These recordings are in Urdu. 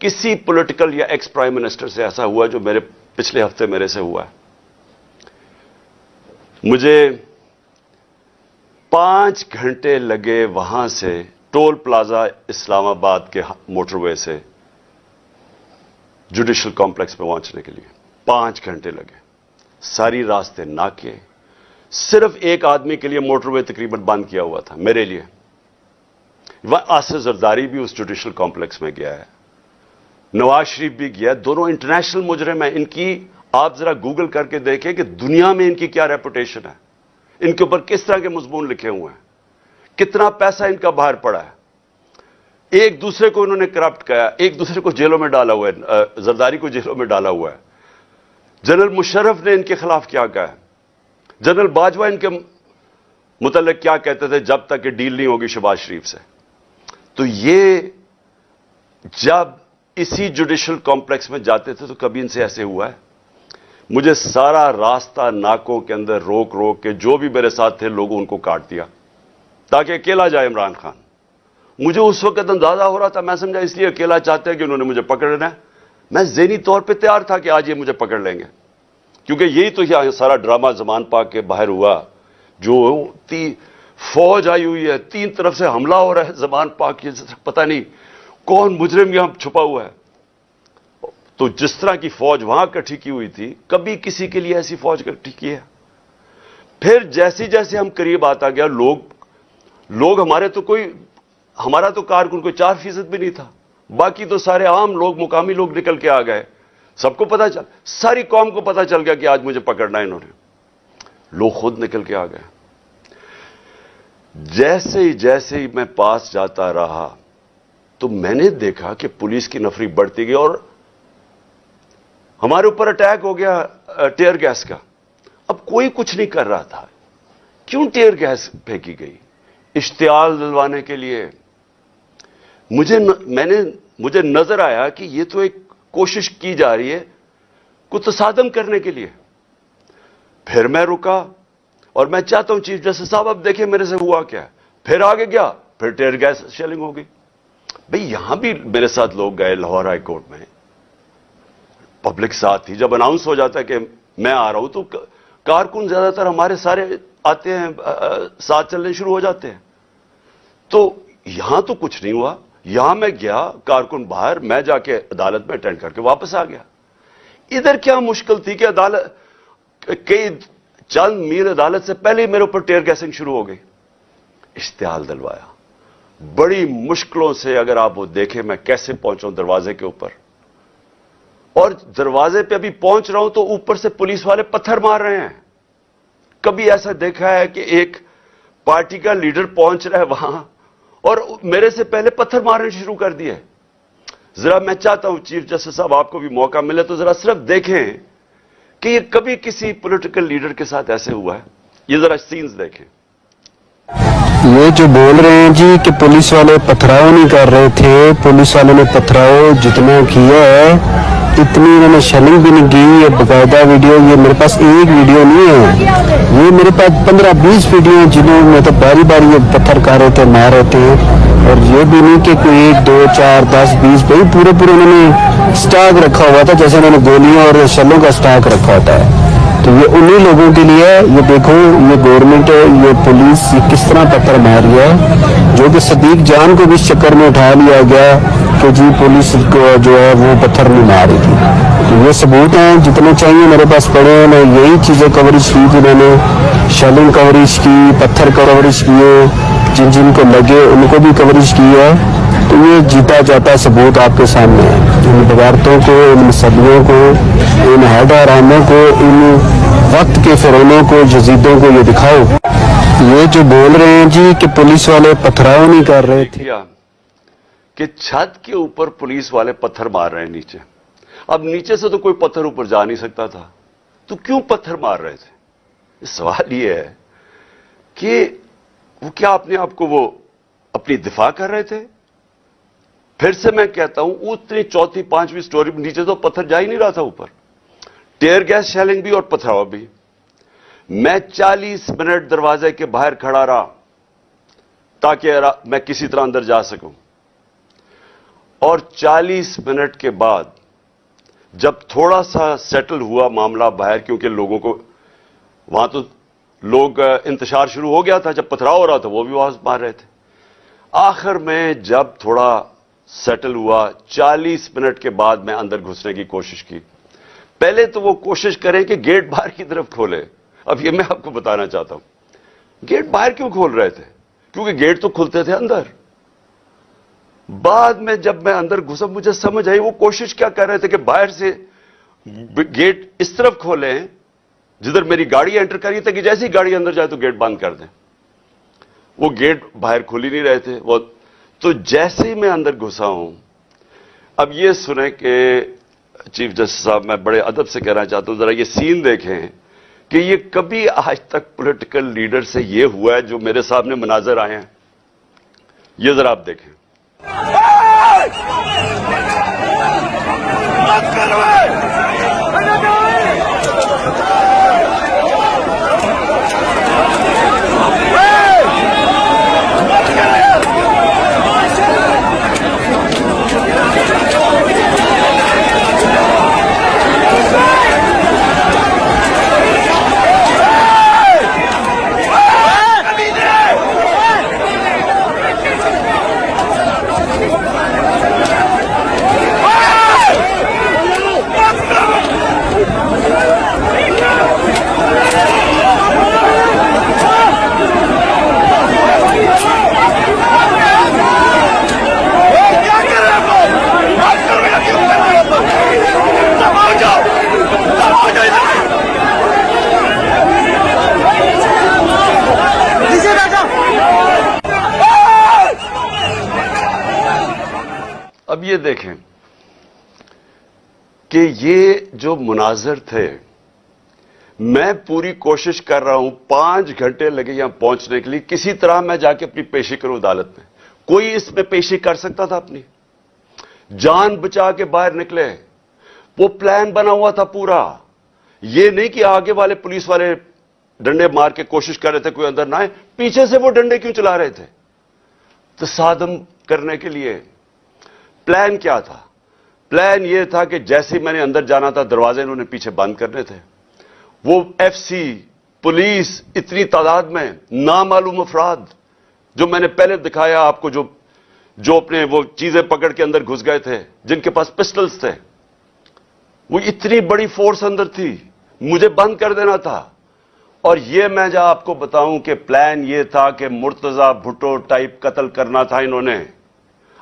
کسی پولیٹیکل یا ایکس پرائم منسٹر سے ایسا ہوا جو میرے پچھلے ہفتے میرے سے ہوا ہے. مجھے 5 گھنٹے لگے وہاں سے ٹول پلازا اسلام آباد کے موٹر وے سے جوڈیشل کمپلیکس پہ پہنچنے کے لیے 5 گھنٹے لگے. ساری راستے ناکے. صرف ایک آدمی کے لیے موٹر وے تقریباً بند کیا ہوا تھا, میرے لیے. آصف زرداری بھی اس جوڈیشل کمپلیکس میں گیا ہے, نواز شریف بھی گیا. دونوں انٹرنیشنل مجرم ہیں. ان کی آپ ذرا گوگل کر کے دیکھیں کہ دنیا میں ان کی کیا ریپوٹیشن ہے, ان کے اوپر کس طرح کے مضمون لکھے ہوئے ہیں, کتنا پیسہ ان کا باہر پڑا ہے. ایک دوسرے کو انہوں نے کرپٹ کیا, ایک دوسرے کو جیلوں میں ڈالا ہوا ہے. زرداری کو جیلوں میں ڈالا ہوا ہے. جنرل مشرف نے ان کے خلاف کیا کہا ہے, جنرل باجوہ ان کے متعلق کیا کہتے تھے جب تک کہ ڈیل نہیں ہوگی شہباز شریف سے. تو یہ جب اسی جوڈیشل کمپلیکس میں جاتے تھے تو کبھی ان سے ایسے ہوا ہے. مجھے سارا راستہ ناکوں کے اندر روک روک کے جو بھی میرے ساتھ تھے لوگوں ان کو کاٹ دیا تاکہ اکیلا جائے عمران خان. مجھے اس وقت اندازہ ہو رہا تھا, میں سمجھا اس لیے اکیلا چاہتے ہیں کہ انہوں نے مجھے پکڑنا ہے. میں ذہنی طور پہ تیار تھا کہ آج یہ مجھے پکڑ لیں گے, کیونکہ یہی تو یہ سارا ڈرامہ زمان پاک کے باہر ہوا. جو فوج آئی ہوئی ہے, 3 طرف سے حملہ ہو رہا ہے زمان پاک کی, پتہ نہیں کون مجرم یہاں چھپا ہوا ہے. تو جس طرح کی فوج وہاں اکٹھی کی ہوئی تھی, کبھی کسی کے لیے ایسی فوج اکٹھی کی ہے. پھر جیسے جیسے ہم قریب آتا گیا لوگ ہمارا تو کارکن کوئی 4% بھی نہیں تھا, باقی تو سارے عام لوگ, مقامی لوگ نکل کے آ گئے. سب کو پتا چل, ساری قوم کو پتا چل گیا کہ آج مجھے پکڑنا ہے انہوں نے. لوگ خود نکل کے آ گئے. جیسے ہی میں پاس جاتا رہا تو میں نے دیکھا کہ پولیس کی نفری بڑھتی گئی اور ہمارے اوپر اٹیک ہو گیا ٹیئر گیس کا. اب کوئی کچھ نہیں کر رہا تھا. کیوں ٹیئر گیس پھینکی گئی؟ اشتعال دلوانے کے لیے. مجھے نظر آیا کہ یہ تو ایک کوشش کی جا رہی ہے کو تصادم کرنے کے لیے. پھر میں رکا اور میں چاہتا ہوں چیف جسٹس صاحب اب دیکھیں میرے سے ہوا کیا. پھر آگے گیا, پھر ٹیئر گیس شیلنگ ہو گئی. بھئی یہاں بھی میرے ساتھ لوگ گئے لاہور ہائی کورٹ میں, پبلک ساتھ تھی. جب اناؤنس ہو جاتا ہے کہ میں آ رہا ہوں تو کارکن زیادہ تر ہمارے سارے آتے ہیں, ساتھ چلنے شروع ہو جاتے ہیں. تو یہاں تو کچھ نہیں ہوا. یہاں میں گیا, کارکن باہر, میں جا کے عدالت میں اٹینڈ کر کے واپس آ گیا. ادھر کیا مشکل تھی کہ عدالت کئی چند میل عدالت سے پہلے ہی میرے اوپر ٹیئر گیسنگ شروع ہو گئی. اشتعال دلوایا بڑی مشکلوں سے. اگر آپ وہ دیکھیں میں کیسے پہنچا ہوں دروازے کے اوپر, اور دروازے پہ ابھی پہنچ رہا ہوں تو اوپر سے پولیس والے پتھر مار رہے ہیں. کبھی ایسا دیکھا ہے کہ ایک پارٹی کا لیڈر پہنچ رہا ہے وہاں اور میرے سے پہلے پتھر مارنے شروع کر دیے. ذرا میں چاہتا ہوں چیف جسٹس صاحب آپ کو بھی موقع ملے تو ذرا صرف دیکھیں کہ یہ کبھی کسی پولیٹیکل لیڈر کے ساتھ ایسے ہوا ہے. یہ ذرا سینز دیکھیں. یہ جو بول رہے ہیں جی کہ پولیس والے پتھراؤ نہیں کر رہے تھے, پولیس والوں نے پتھراؤ جتنا کیا ہے اتنی انہوں نے شیلنگ بھی نہیں کی. یہ باقاعدہ ویڈیو, یہ میرے پاس ایک ویڈیو نہیں ہے, یہ میرے پاس 15-20 ویڈیو ہیں جنہوں میں تو باری باری یہ پتھر کھا رہے تھے, مار رہے تھے. اور یہ بھی نہیں کہ کوئی 1 2 4 10 20 بھائی پورے انہوں نے سٹاک رکھا ہوا تھا, جیسے انہوں نے گولیاں اور شلوں کا سٹاک رکھا ہوتا ہے. تو یہ انہی لوگوں کے لیے, یہ دیکھو یہ گورنمنٹ, یہ پولیس یہ کس طرح پتھر مار رہی ہے, جو کہ صدیق جان کو بھی اس چکر میں اٹھا لیا گیا کہ جی پولیس کو جو ہے وہ پتھر نہیں مار رہی تھی. تو یہ ثبوت ہیں جتنے چاہیے میرے پاس پڑے ہیں. میں یہی چیزیں کوریج کی تھی, میں نے شیلنگ کوریج کی, پتھر کوریج کیے, جن کو لگے ان کو بھی کوریج کی ہے. تو یہ جیتا جاتا ثبوت آپ کے سامنے ہے. ان بغاوتوں کو, ان مسلیوں کو, ان حیدر حراموں کو, ان وقت کے فرعونوں کو, یزیدوں کو یہ دکھاؤ. یہ جو بول رہے ہیں جی کہ پولیس والے پتھراؤ نہیں کر رہے تھے, کہ چھت کے اوپر پولیس والے پتھر مار رہے ہیں نیچے. اب نیچے سے تو کوئی پتھر اوپر جا نہیں سکتا تھا, تو کیوں پتھر مار رہے تھے؟ سوال یہ ہے کہ وہ کیا اپنے آپ کو وہ اپنی دفاع کر رہے تھے؟ پھر سے میں کہتا ہوں اتنی 4تھی 5ویں سٹوری نیچے تو پتھر جا ہی نہیں رہا تھا اوپر. ٹیئر گیس شیلنگ بھی اور پتھراؤ بھی. میں 40 منٹ دروازے کے باہر کھڑا رہا تاکہ میں کسی طرح اندر جا سکوں. اور 40 منٹ کے بعد جب تھوڑا سا سیٹل ہوا معاملہ باہر، کیونکہ لوگوں کو وہاں تو لوگ انتشار شروع ہو گیا تھا، جب پتھراؤ ہو رہا تھا وہ بھی آواز مار رہے تھے، آخر میں جب تھوڑا سیٹل ہوا 40 منٹ کے بعد میں اندر گھسنے کی کوشش کی. پہلے تو وہ کوشش کریں کہ گیٹ باہر کی طرف کھولے. اب یہ میں آپ کو بتانا چاہتا ہوں گیٹ باہر کیوں کھول رہے تھے، کیونکہ گیٹ تو کھلتے تھے اندر. بعد میں جب میں اندر گھسا مجھے سمجھ آئی وہ کوشش کیا کر رہے تھے کہ باہر سے گیٹ اس طرف کھولیں جدھر میری گاڑی انٹر کری تھی، کہ جیسے ہی گاڑی اندر جائے تو گیٹ بند کر دیں. وہ گیٹ باہر کھول ہی نہیں رہے تھے. وہ تو جیسے ہی میں اندر گھسا ہوں، اب یہ سنیں کہ چیف جسٹس صاحب میں بڑے ادب سے کہنا چاہتا ہوں ذرا یہ سین دیکھیں کہ یہ کبھی آج تک پولیٹیکل لیڈر سے یہ ہوا ہے جو میرے سامنے مناظر آئے ہیں. یہ ذرا آپ دیکھیں. اب یہ دیکھیں کہ یہ جو مناظر تھے، میں پوری کوشش کر رہا ہوں، 5 گھنٹے لگے یہاں پہنچنے کے لیے، کسی طرح میں جا کے اپنی پیشی کروں عدالت میں. کوئی اس میں پیشی کر سکتا تھا اپنی؟ جان بچا کے باہر نکلے. وہ پلان بنا ہوا تھا پورا. یہ نہیں کہ آگے والے پولیس والے ڈنڈے مار کے کوشش کر رہے تھے کوئی اندر نہ آئے، پیچھے سے وہ ڈنڈے کیوں چلا رہے تھے؟ تصادم کرنے کے لیے. پلان کیا تھا؟ پلان یہ تھا کہ جیسے میں نے اندر جانا تھا دروازے انہوں نے پیچھے بند کرنے تھے. وہ ایف سی، پولیس، اتنی تعداد میں نامعلوم افراد جو میں نے پہلے دکھایا آپ کو، جو اپنے وہ چیزیں پکڑ کے اندر گھس گئے تھے، جن کے پاس پسٹلز تھے، وہ اتنی بڑی فورس اندر تھی، مجھے بند کر دینا تھا. اور یہ میں جا آپ کو بتاؤں کہ پلان یہ تھا کہ مرتضی بھٹو ٹائپ قتل کرنا تھا انہوں نے.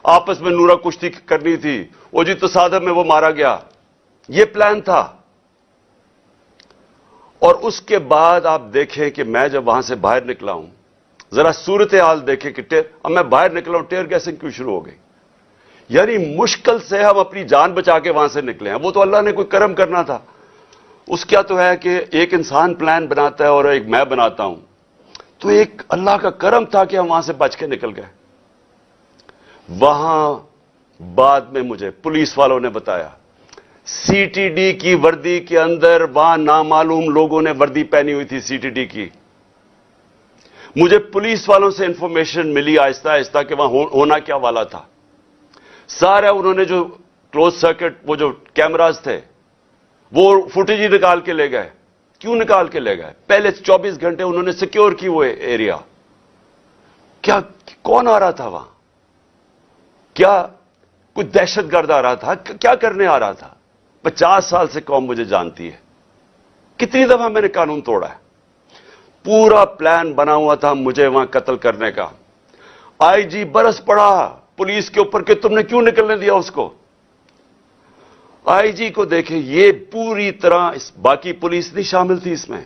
آپس میں نورا کشتی کرنی تھی. وہ جی تصادم میں وہ مارا گیا. یہ پلان تھا. اور اس کے بعد آپ دیکھیں کہ میں جب وہاں سے باہر نکلا ہوں، ذرا صورتحال دیکھیں کہ اب میں باہر نکلا ہوں، ٹیئر گیسنگ کیوں شروع ہو گئی. یعنی مشکل سے ہم اپنی جان بچا کے وہاں سے نکلے ہیں. وہ تو اللہ نے کوئی کرم کرنا تھا. اس کیا تو ہے کہ ایک انسان پلان بناتا ہے اور ایک میں بناتا ہوں، تو ایک اللہ کا کرم تھا کہ ہم وہاں سے بچ کے نکل گئے. وہاں بعد میں مجھے پولیس والوں نے بتایا سی ٹی ڈی کی وردی کے اندر وہاں نامعلوم لوگوں نے وردی پہنی ہوئی تھی سی ٹی ڈی کی. مجھے پولیس والوں سے انفارمیشن ملی آہستہ آہستہ کہ وہاں ہونا کیا والا تھا. سارا انہوں نے جو کلوز سرکٹ وہ جو کیمراز تھے وہ فوٹیج ہی نکال کے لے گئے. کیوں نکال کے لے گئے؟ پہلے 24 گھنٹے انہوں نے سیکیور کی وہ ایریا. کیا کون آ رہا تھا وہاں؟ کیا کوئی دہشت گرد آ رہا تھا؟ کیا کرنے آ رہا تھا؟ 50 سال سے قوم مجھے جانتی ہے. کتنی دفعہ میں نے قانون توڑا ہے. پورا پلان بنا ہوا تھا مجھے وہاں قتل کرنے کا. آئی جی برس پڑا پولیس کے اوپر کہ تم نے کیوں نکلنے دیا اس کو. آئی جی کو دیکھیں، یہ پوری طرح باقی پولیس نہیں شامل تھی اس میں،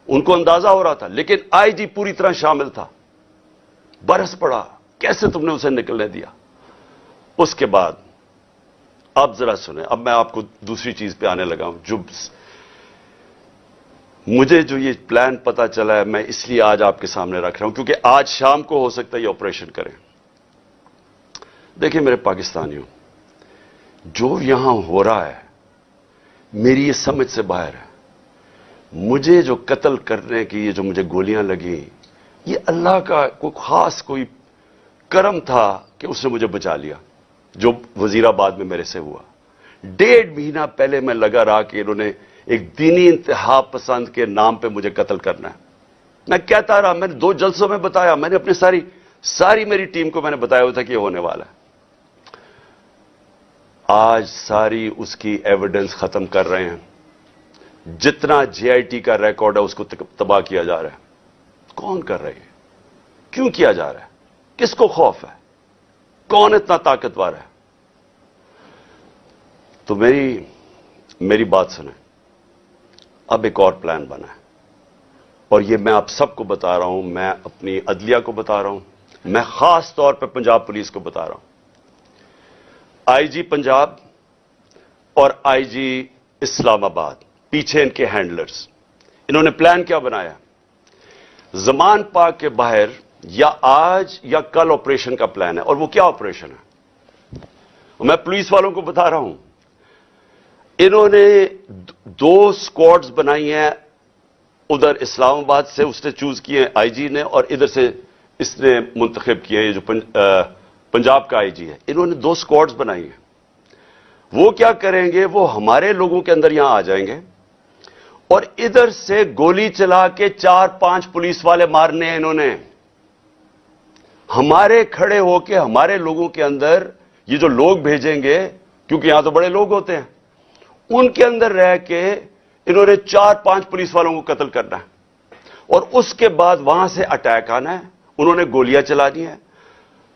ان کو اندازہ ہو رہا تھا، لیکن آئی جی پوری طرح شامل تھا. برس پڑا کیسے تم نے اسے نکلنے دیا. اس کے بعد اب ذرا سنیں، اب میں آپ کو دوسری چیز پہ آنے لگا ہوں. جو مجھے جو یہ پلان پتا چلا ہے، میں اس لیے آج آپ کے سامنے رکھ رہا ہوں کیونکہ آج شام کو ہو سکتا ہے یہ آپریشن کریں. دیکھیں میرے پاکستانیوں، جو یہاں ہو رہا ہے میری یہ سمجھ سے باہر ہے. مجھے جو قتل کرنے کی یہ جو مجھے گولیاں لگیں، یہ اللہ کا کوئی خاص کوئی کرم تھا کہ اس نے مجھے بچا لیا. جو وزیرآباد میں میرے سے ہوا. 1.5 مہینہ پہلے میں لگا رہا کہ انہوں نے ایک دینی انتہا پسند کے نام پہ مجھے قتل کرنا ہے. میں کہتا رہا, میں نے 2 جلسوں میں بتایا, میں نے اپنی ساری میری ٹیم کو میں نے بتایا ہوا تھا کہ یہ ہونے والا ہے. آج ساری اس کی ایویڈنس ختم کر رہے ہیں. جتنا جے آئی ٹی کا ریکارڈ ہے اس کو تباہ کیا جا رہا ہے. کون کر رہے ہیں؟ کیوں کیا جا رہا ہے؟ کس کو خوف ہے؟ کون اتنا طاقتور ہے؟ تو میری بات سنیں. اب ایک اور پلان بنا ہے, اور یہ میں آپ سب کو بتا رہا ہوں, میں اپنی عدلیہ کو بتا رہا ہوں, میں خاص طور پہ پنجاب پولیس کو بتا رہا ہوں. آئی جی پنجاب اور آئی جی اسلام آباد, پیچھے ان کے ہینڈلرز, انہوں نے پلان کیا بنایا؟ زمان پاک کے باہر یا آج یا کل آپریشن کا پلان ہے. اور وہ کیا آپریشن ہے؟ میں پولیس والوں کو بتا رہا ہوں, انہوں نے 2 اسکواڈز بنائی ہیں. ادھر اسلام آباد سے اس نے چوز کیے آئی جی نے, اور ادھر سے اس نے منتخب کیے, یہ جو پنجاب کا آئی جی ہے. انہوں نے 2 اسکواڈز بنائی ہیں. وہ کیا کریں گے؟ وہ ہمارے لوگوں کے اندر یہاں آ جائیں گے, اور ادھر سے گولی چلا کے 4-5 پولیس والے مارنے ہیں انہوں نے. ہمارے کھڑے ہو کے ہمارے لوگوں کے اندر یہ جو لوگ بھیجیں گے, کیونکہ یہاں تو بڑے لوگ ہوتے ہیں, ان کے اندر رہ کے انہوں نے 4-5 پولیس والوں کو قتل کرنا ہے, اور اس کے بعد وہاں سے اٹیک آنا ہے. انہوں نے گولیاں چلانی ہیں,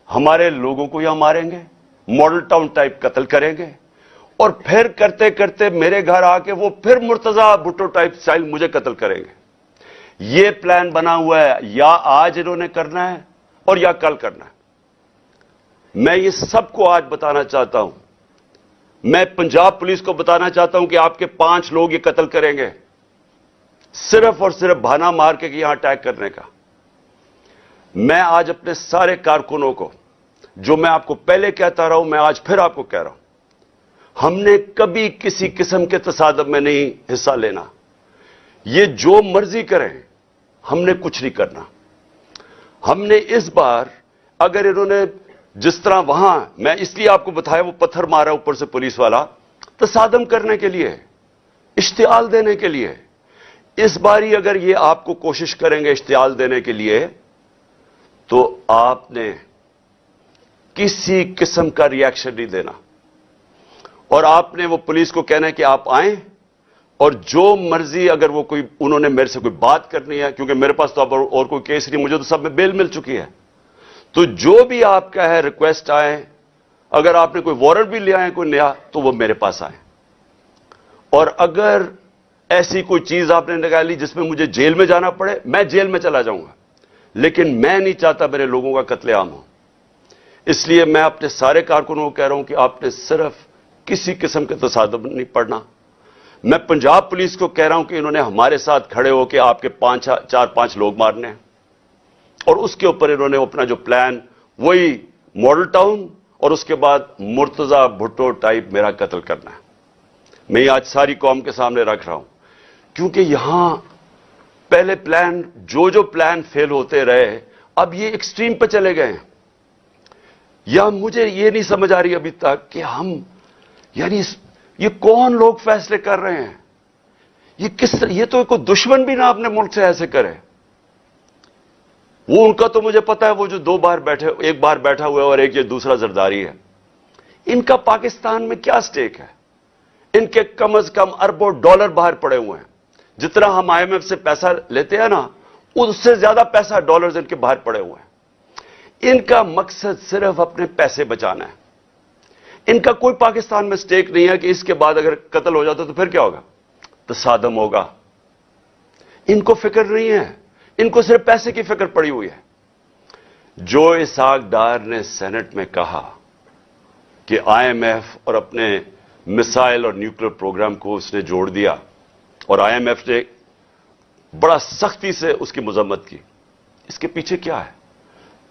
ہمارے لوگوں کو یہاں ماریں گے, ماڈل ٹاؤن ٹائپ قتل کریں گے, اور پھر کرتے کرتے میرے گھر آ کے وہ پھر مرتضی بھٹو ٹائپ اسٹائل مجھے قتل کریں گے. یہ پلان بنا ہوا ہے, یا آج انہوں نے کرنا ہے اور یا کل کرنا ہے. میں یہ سب کو آج بتانا چاہتا ہوں. میں پنجاب پولیس کو بتانا چاہتا ہوں کہ آپ کے 5 لوگ یہ قتل کریں گے, صرف اور صرف بہانہ مار کے یہاں اٹیک کرنے کا. میں آج اپنے سارے کارکنوں کو, جو میں آپ کو پہلے کہتا رہا ہوں, میں آج پھر آپ کو کہہ رہا ہوں, ہم نے کبھی کسی قسم کے تصادم میں نہیں حصہ لینا. یہ جو مرضی کریں, ہم نے کچھ نہیں کرنا. ہم نے اس بار, اگر انہوں نے جس طرح وہاں, میں اس لیے آپ کو بتایا, وہ پتھر مارا اوپر سے پولیس والا, تصادم کرنے کے لیے, اشتعال دینے کے لیے. اس باری اگر یہ آپ کو کوشش کریں گے اشتعال دینے کے لیے, تو آپ نے کسی قسم کا ری ایکشن نہیں دینا, اور آپ نے وہ پولیس کو کہنا ہے کہ آپ آئیں, اور جو مرضی, اگر وہ کوئی, انہوں نے میرے سے کوئی بات کرنی ہے, کیونکہ میرے پاس تو اب اور کوئی کیس نہیں, مجھے تو سب میں بیل مل چکی ہے, تو جو بھی آپ کا ہے ریکویسٹ آئے, اگر آپ نے کوئی وارنٹ بھی لے آئے کوئی نیا, تو وہ میرے پاس آئے. اور اگر ایسی کوئی چیز آپ نے نکالی جس میں مجھے جیل میں جانا پڑے, میں جیل میں چلا جاؤں گا, لیکن میں نہیں چاہتا میرے لوگوں کا قتل عام ہو. اس لیے میں اپنے سارے کارکنوں کو کہہ رہا ہوں کہ آپ نے صرف کسی قسم کے تصادم نہیں پڑنا. میں پنجاب پولیس کو کہہ رہا ہوں کہ انہوں نے ہمارے ساتھ کھڑے ہو کے آپ کے 4-5 لوگ مارنے ہیں, اور اس کے اوپر انہوں نے اپنا جو پلان, وہی ماڈل ٹاؤن اور اس کے بعد مرتضی بھٹو ٹائپ میرا قتل کرنا ہے. میں یہ آج ساری قوم کے سامنے رکھ رہا ہوں, کیونکہ یہاں پہلے پلان, جو پلان فیل ہوتے رہے, اب یہ ایکسٹریم پہ چلے گئے ہیں. یا مجھے یہ نہیں سمجھ آ رہی ابھی تک کہ ہم, یعنی یہ کون لوگ فیصلے کر رہے ہیں؟ یہ کس طرح, یہ تو کوئی دشمن بھی نہ اپنے ملک سے ایسے کرے. وہ ان کا تو مجھے پتا ہے, وہ جو 2 بار بیٹھے, ایک بار بیٹھا ہوا ہے اور ایک یہ دوسرا زرداری ہے, ان کا پاکستان میں کیا سٹیک ہے؟ ان کے کم از کم اربوں ڈالر باہر پڑے ہوئے ہیں. جتنا ہم آئی ایم ایف سے پیسہ لیتے ہیں نا, اس سے زیادہ پیسہ ڈالرز ان کے باہر پڑے ہوئے ہیں. ان کا مقصد صرف اپنے پیسے بچانا ہے. ان کا کوئی پاکستان میں سٹیک نہیں ہے کہ اس کے بعد اگر قتل ہو جاتا تو پھر کیا ہوگا؟ تصادم ہوگا. ان کو فکر نہیں ہے, ان کو صرف پیسے کی فکر پڑی ہوئی ہے. جو اسحاق ڈار نے سینٹ میں کہا کہ آئی ایم ایف اور اپنے میسائل اور نیوکلیر پروگرام کو اس نے جوڑ دیا, اور آئی ایم ایف نے بڑا سختی سے اس کی مذمت کی, اس کے پیچھے کیا ہے؟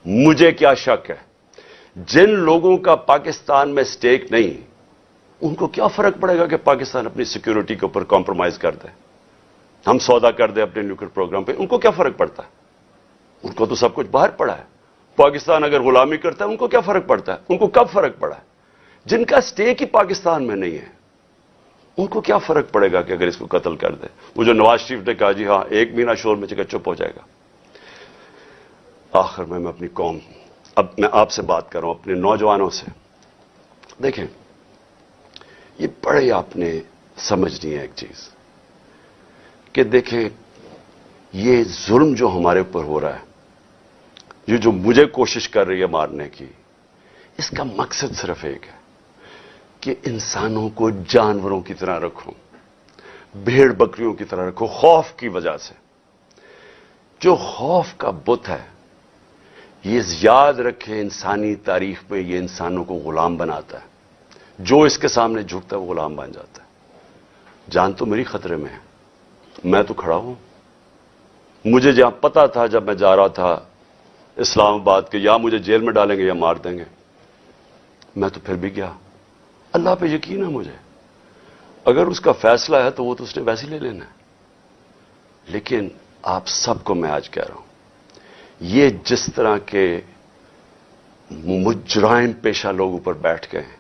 مجھے کیا شک ہے, جن لوگوں کا پاکستان میں سٹیک نہیں, ان کو کیا فرق پڑے گا کہ پاکستان اپنی سیکیورٹی کے اوپر کمپرومائز کر دے, ہم سودا کر دیں اپنے نیوکلیر پروگرام پہ؟ ان کو کیا فرق پڑتا ہے؟ ان کو تو سب کچھ باہر پڑا ہے. پاکستان اگر غلامی کرتا ہے ان کو کیا فرق پڑتا ہے؟ ان کو کب فرق پڑا ہے؟ جن کا سٹیک ہی پاکستان میں نہیں ہے، ان کو کیا فرق پڑے گا کہ اگر اس کو قتل کر دے؟ وہ جو نواز شریف نے کہا جی ہاں ایک مہینہ شور میں چکا چپ ہو جائے گا۔ آخر میں اپنی قوم، اب میں آپ سے بات کر رہا ہوں، اپنے نوجوانوں سے، دیکھیں یہ بڑے آپ نے سمجھنی ہے ایک چیز کہ دیکھیں یہ ظلم جو ہمارے اوپر ہو رہا ہے، یہ جو مجھے کوشش کر رہی ہے مارنے کی، اس کا مقصد صرف ایک ہے کہ انسانوں کو جانوروں کی طرح رکھو، بھیڑ بکریوں کی طرح رکھو، خوف کی وجہ سے۔ جو خوف کا بت ہے، یہ یاد رکھے انسانی تاریخ میں یہ انسانوں کو غلام بناتا ہے۔ جو اس کے سامنے جھکتا ہے وہ غلام بن جاتا ہے۔ جان تو میری خطرے میں ہے، میں تو کھڑا ہوں۔ مجھے جہاں پتا تھا جب میں جا رہا تھا اسلام آباد کے، یا مجھے جیل میں ڈالیں گے یا مار دیں گے، میں تو پھر بھی گیا۔ اللہ پہ یقین ہے مجھے، اگر اس کا فیصلہ ہے تو وہ تو اس نے ویسے ہی لے لینا ہے۔ لیکن آپ سب کو میں آج کہہ رہا ہوں، یہ جس طرح کے مجرم پیشہ لوگ اوپر بیٹھ گئے ہیں،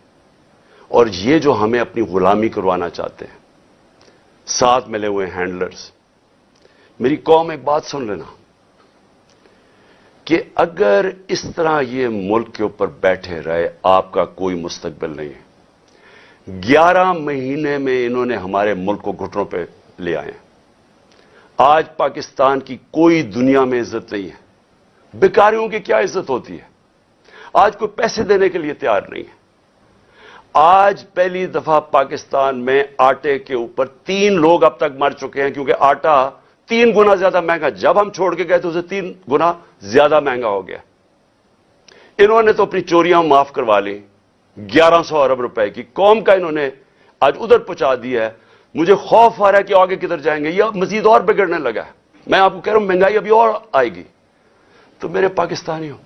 اور یہ جو ہمیں اپنی غلامی کروانا چاہتے ہیں، ساتھ ملے ہوئے ہینڈلرز، میری قوم ایک بات سن لینا کہ اگر اس طرح یہ ملک کے اوپر بیٹھے رہے، آپ کا کوئی مستقبل نہیں ہے۔ 11 مہینے میں انہوں نے ہمارے ملک کو گھٹنوں پہ لے آئے ہیں۔ آج پاکستان کی کوئی دنیا میں عزت نہیں ہے۔ بیکاریوں کی کیا عزت ہوتی ہے؟ آج کوئی پیسے دینے کے لیے تیار نہیں ہے۔ آج پہلی دفعہ پاکستان میں آٹے کے اوپر 3 لوگ اب تک مر چکے ہیں، کیونکہ آٹا 3 گنا زیادہ مہنگا، جب ہم چھوڑ کے گئے تو اسے 3 گنا زیادہ مہنگا ہو گیا۔ انہوں نے تو اپنی چوریاں معاف کروا لی، 1100 ارب روپے کی قوم کا انہوں نے آج ادھر پہنچا دیا ہے۔ مجھے خوف آ رہا ہے کہ آگے کدھر جائیں گے، یہ مزید اور بگڑنے لگا ہے۔ میں آپ کو کہہ رہا ہوں مہنگائی ابھی اور آئے گی۔ تو میرے پاکستانیوں،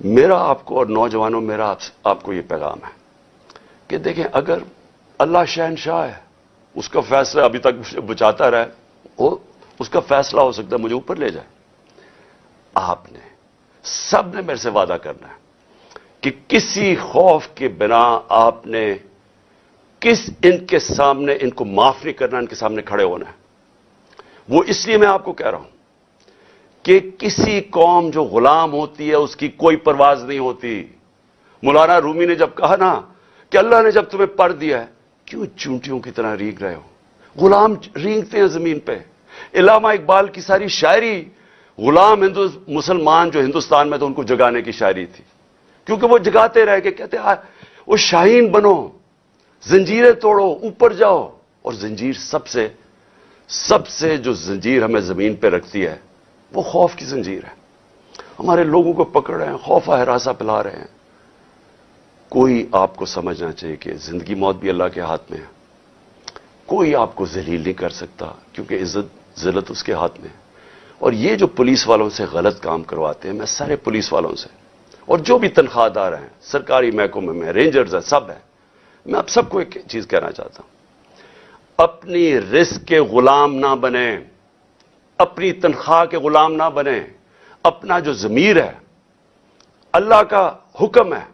میرا آپ کو اور نوجوانوں، میرا آپ کو یہ پیغام ہے کہ دیکھیں اگر اللہ شہنشاہ ہے، اس کا فیصلہ ابھی تک مجھے بچاتا رہے، اس کا فیصلہ ہو سکتا ہے مجھے اوپر لے جائے۔ آپ نے سب نے میرے سے وعدہ کرنا ہے کہ کسی خوف کے بنا آپ نے ان کے سامنے، ان کو معاف نہیں کرنا، ان کے سامنے کھڑے ہونا ہے۔ وہ اس لیے میں آپ کو کہہ رہا ہوں کہ کسی قوم جو غلام ہوتی ہے اس کی کوئی پرواز نہیں ہوتی۔ مولانا رومی نے جب کہا نا کہ اللہ نے جب تمہیں پر دیا ہے، کیوں چونٹیوں کی طرح رینگ رہے ہو؟ غلام رینگتے ہیں زمین پہ۔ علامہ اقبال کی ساری شاعری غلام مسلمان جو ہندوستان میں تو ان کو جگانے کی شاعری تھی، کیونکہ وہ جگاتے رہ کے کہتے وہ شاہین بنو، زنجیریں توڑو، اوپر جاؤ۔ اور زنجیر سب سے جو زنجیر ہمیں زمین پہ رکھتی ہے وہ خوف کی زنجیر ہے۔ ہمارے لوگوں کو پکڑ رہے ہیں، خوف ہراساں پلا رہے ہیں۔ کوئی آپ کو سمجھنا چاہیے کہ زندگی موت بھی اللہ کے ہاتھ میں ہے۔ کوئی آپ کو ذلیل نہیں کر سکتا، کیونکہ عزت ذلت اس کے ہاتھ میں ہے۔ اور یہ جو پولیس والوں سے غلط کام کرواتے ہیں، میں سارے پولیس والوں سے اور جو بھی تنخواہ دار ہیں، سرکاری محکمے میں رینجرز ہیں، سب ہیں، میں آپ سب کو ایک چیز کہنا چاہتا ہوں، اپنی رزق کے غلام نہ بنیں، اپنی تنخواہ کے غلام نہ بنیں۔ اپنا جو ضمیر ہے، اللہ کا حکم ہے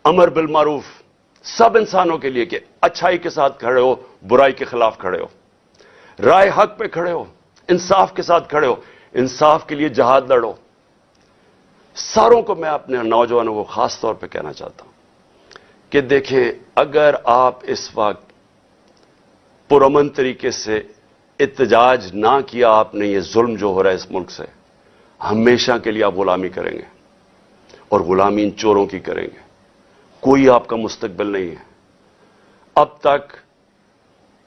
امر بالمعروف سب انسانوں کے لیے کہ اچھائی کے ساتھ کھڑے ہو، برائی کے خلاف کھڑے ہو، رائے حق پہ کھڑے ہو، انصاف کے ساتھ کھڑے ہو، انصاف کے لیے جہاد لڑو۔ ساروں کو میں اپنے نوجوانوں کو خاص طور پہ کہنا چاہتا ہوں کہ دیکھیں اگر آپ اس وقت پرامن طریقے سے احتجاج نہ کیا آپ نے، یہ ظلم جو ہو رہا ہے اس ملک سے، ہمیشہ کے لیے آپ غلامی کریں گے، اور غلامی ان چوروں کی کریں گے۔ کوئی آپ کا مستقبل نہیں ہے۔ اب تک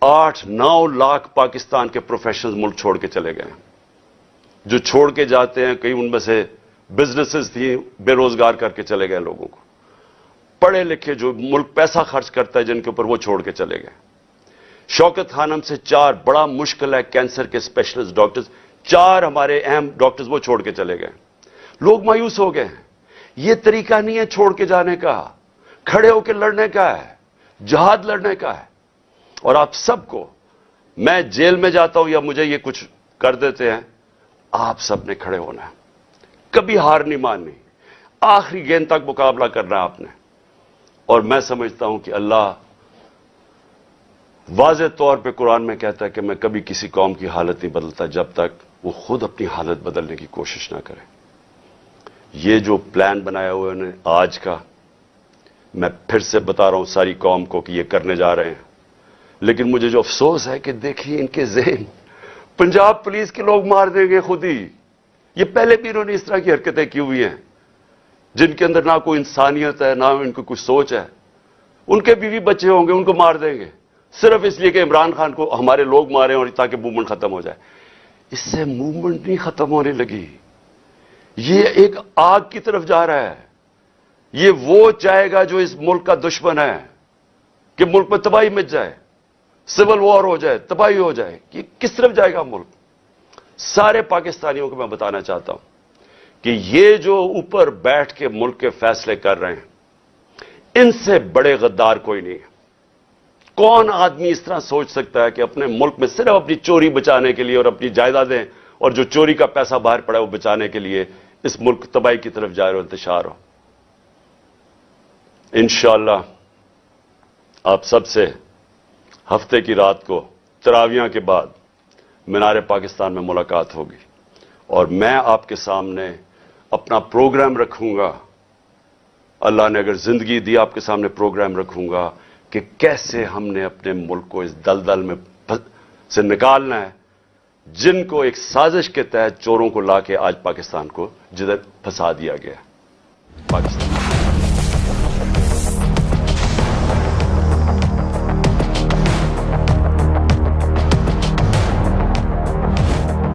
8-9 لاکھ پاکستان کے پروفیشنلز ملک چھوڑ کے چلے گئے ہیں۔ جو چھوڑ کے جاتے ہیں، کئی ان میں سے بزنسز تھیں، بے روزگار کر کے چلے گئے لوگوں کو۔ پڑھے لکھے جو ملک پیسہ خرچ کرتا ہے جن کے اوپر، وہ چھوڑ کے چلے گئے۔ شوکت خانم سے 4 بڑا مشکل ہے کینسر کے اسپیشلسٹ ڈاکٹرز، 4 ہمارے اہم ڈاکٹرز وہ چھوڑ کے چلے گئے۔ لوگ مایوس ہو گئے ہیں۔ یہ طریقہ نہیں ہے چھوڑ کے جانے کا، کھڑے ہو کے لڑنے کا ہے، جہاد لڑنے کا ہے۔ اور آپ سب کو، میں جیل میں جاتا ہوں یا مجھے یہ کچھ کر دیتے ہیں، آپ سب نے کھڑے ہونا ہے، کبھی ہار نہیں ماننی، آخری گیند تک مقابلہ کرنا ہے آپ نے۔ اور میں سمجھتا ہوں کہ اللہ واضح طور پہ قرآن میں کہتا ہے کہ میں کبھی کسی قوم کی حالت نہیں بدلتا جب تک وہ خود اپنی حالت بدلنے کی کوشش نہ کرے. یہ جو پلان بنایا ہوا ہے آج کا، میں پھر سے بتا رہا ہوں ساری قوم کو کہ یہ کرنے جا رہے ہیں. لیکن مجھے جو افسوس ہے کہ دیکھیے ان کے ذہن، پنجاب پولیس کے لوگ مار دیں گے خود ہی. یہ پہلے بھی انہوں نے اس طرح کی حرکتیں کی ہوئی ہیں جن کے اندر نہ کوئی انسانیت ہے، نہ ان کو کچھ سوچ ہے. ان کے بیوی بچے ہوں گے، ان کو مار دیں گے صرف اس لیے کہ عمران خان کو ہمارے لوگ مارے اور تاکہ موومنٹ ختم ہو جائے. اس سے موومنٹ نہیں ختم ہونے لگی، یہ ایک آگ کی طرف جا رہا ہے. یہ وہ چاہے گا جو اس ملک کا دشمن ہے کہ ملک میں تباہی مچ جائے، سول وار ہو جائے، تباہی ہو جائے. یہ کس طرف جائے گا ملک؟ سارے پاکستانیوں کو میں بتانا چاہتا ہوں کہ یہ جو اوپر بیٹھ کے ملک کے فیصلے کر رہے ہیں، ان سے بڑے غدار کوئی نہیں ہے. کون آدمی اس طرح سوچ سکتا ہے کہ اپنے ملک میں صرف اپنی چوری بچانے کے لیے اور اپنی جائیدادیں اور جو چوری کا پیسہ باہر پڑا ہے وہ بچانے کے لیے اس ملک تباہی کی طرف جائے اور انتشار ہو؟ انشاءاللہ آپ سب سے ہفتے کی رات کو تراویحاں کے بعد مینار پاکستان میں ملاقات ہوگی اور میں آپ کے سامنے اپنا پروگرام رکھوں گا. اللہ نے اگر زندگی دی آپ کے سامنے پروگرام رکھوں گا کہ کیسے ہم نے اپنے ملک کو اس دلدل میں سے نکالنا ہے جن کو ایک سازش کے تحت چوروں کو لا کے آج پاکستان کو جدھر پھنسا دیا گیا. پاکستان